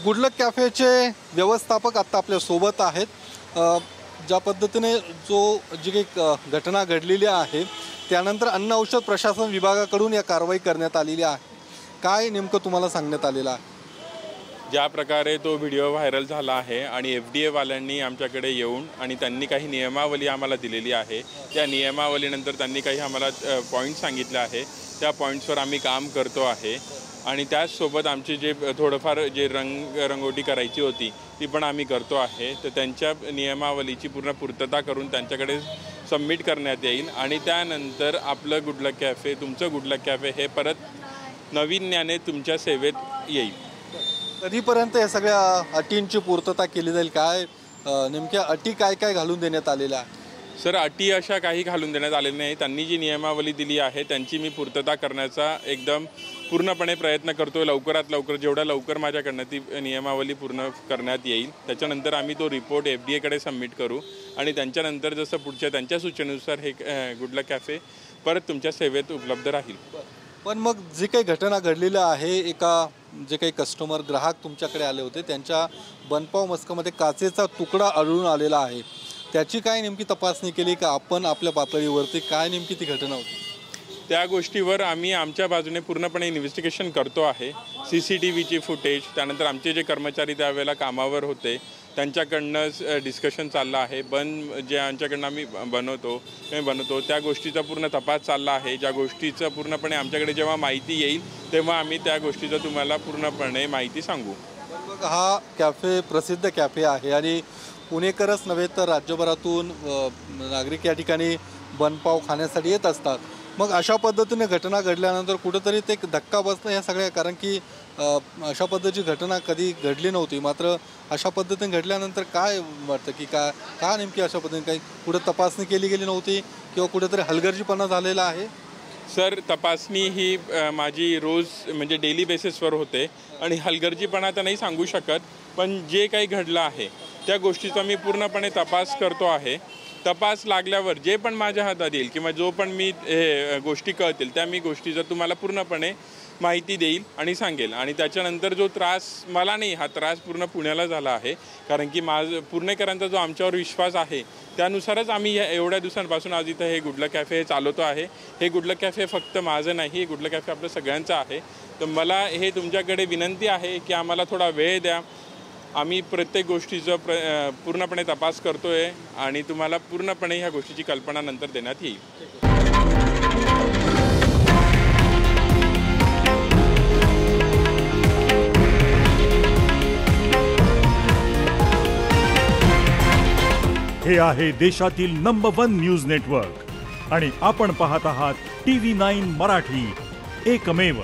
Good luck कॅफेचे व्यवस्थापक आता आपल्या सोबत आहेत। ज्या पद्धतीने जी काही घटना घडलेली आहे त्यानंतर अन्न औषध प्रशासन विभागाकडून या कारवाई करण्यात आलेली आहे, काय नेमकं तुम्हाला सांगण्यात आलेलं आहे? ज्या प्रकारे तो व्हिडिओ व्हायरल झाला आहे आणि FDA वाल्यांनी आमच्याकडे येऊन आणि त्यांनी काही नियमावली आम्हाला दिलेली आहे, त्या नियमावलीनंतर त्यांनी काही आम्हाला पॉईंट सांगितले आहे, त्या पॉईंट्सवर आम्ही काम करतो आहे। आणि त्याचसोबत आमची जे थोडंफार जे रंगोटी करायची होती ती पण आम्ही करतो आहे। तर त्यांच्या नियमावलीची पूर्ण पूर्तता करून त्यांच्याकडे सबमिट करण्यात येईल आणि त्यानंतर आपलं गुडलक कॅफे, तुमचं गुडलक कॅफे हे परत नाविन्याने तुमच्या सेवेत येईल। कधीपर्यंत या सगळ्या अटींची पूर्तता केली जाईल? काय नेमक्या अटी काय काय घालून देण्यात आलेल्या आहे? सर, अटी अशा काही घालून देण्यात आलेल्या नाही। त्यांनी जी नियमावली दिली आहे त्यांची मी पूर्तता करण्याचा एकदम पूर्णपणे प्रयत्न करतो। लवकरात लवकर, जेवढ्या लवकर माझ्याकडनं ती नियमावली पूर्ण करण्यात येईल त्याच्यानंतर आम्ही तो रिपोर्ट FDA कडे सबमिट करू आणि त्यांच्यानंतर जसं पुढच्या त्यांच्या सूचनेनुसार हे गुडलक कॅफे परत तुमच्या सेवेत उपलब्ध राहील। पण मग जी काही घटना घडलेली आहे, जे काही कस्टमर ग्राहक तुमच्याकडे आले होते त्यांच्या बनपाव मस्कमध्ये काचेचा तुकडा आढळून आलेला आहे, त्याची काय नेमकी तपासणी केली का आपण आपल्या पातळीवरती? काय नेमकी ती घटना होती? त्या गोष्टीवर आम्ही आमच्या बाजूने पूर्णपणे इन्व्हेस्टिगेशन करतो आहे। CCTVची फुटेज, त्यानंतर आमचे जे कर्मचारी त्यावेळेला कामावर होते त्यांच्याकडनं डिस्कशन चाललं आहे। जे आमच्याकडनं आम्ही बनवतो त्या गोष्टीचा पूर्ण तपास चालला आहे। ज्या गोष्टीचं पूर्णपणे आमच्याकडे जेव्हा माहिती येईल तेव्हा आम्ही त्या गोष्टीचं तुम्हाला पूर्णपणे माहिती सांगू। हा कॅफे प्रसिद्ध कॅफे आहे आणि पुणेकरच नव्हे तर राज्यभरातून नागरिक या ठिकाणी बनपाव खाण्यासाठी येत असतात। मग अशा पद्धतीने घटना घडल्यानंतर कुठेतरी ते धक्का बसणं या सगळ्या, कारण की अशा पद्धतीची घटना कधी घडली नव्हती, मात्र अशा पद्धतीने घडल्यानंतर काय वाटतं की का नेमकी अशा पद्धतीने काही पुढे तपासणी केली गेली नव्हती किंवा कुठेतरी हलगर्जीपणा झालेला आहे? सर, तपासणी ही माझी रोज म्हणजे डेली बेसिसवर होते आणि हलगर्जीपणा तर नाही सांगू शकत, पण जे काही घडलं आहे त्या गोष्टीचा मी पूर्णपणे तपास करतो आहे। तपास लागल्यावर जे पण माझ्या हातात येईल किंवा जो पण मी गोष्टी कळतील त्या मी गोष्टीचं तुम्हाला पूर्णपणे माहिती देईल आणि सांगेल। आणि त्याच्यानंतर जो त्रास मला नाही, हा त्रास पूर्ण पुण्याला झाला आहे, कारण की पुणेकरांचा जो आमच्यावर विश्वास आहे त्यानुसारच आम्ही एवढ्या दिवसांपासून आज इथं हे गुडलक कॅफे चालवतो आहे। हे गुडलक कॅफे फक्त माझं नाही, हे गुडलक कॅफे आपलं सगळ्यांचं आहे। तर मला हे तुमच्याकडे विनंती आहे की आम्हाला थोडा वेळ द्या, आम्ही प्रत्येक गोष्टीचं पूर्णपणे तपास करतोय आणि तुम्हाला पूर्णपणे ह्या गोष्टीची कल्पना नंतर देण्यात येईल। हे आहे देशातील नंबर 1 न्यूज नेटवर्क आणि आपण पाहत आहात TV9 मराठी, एकमेव।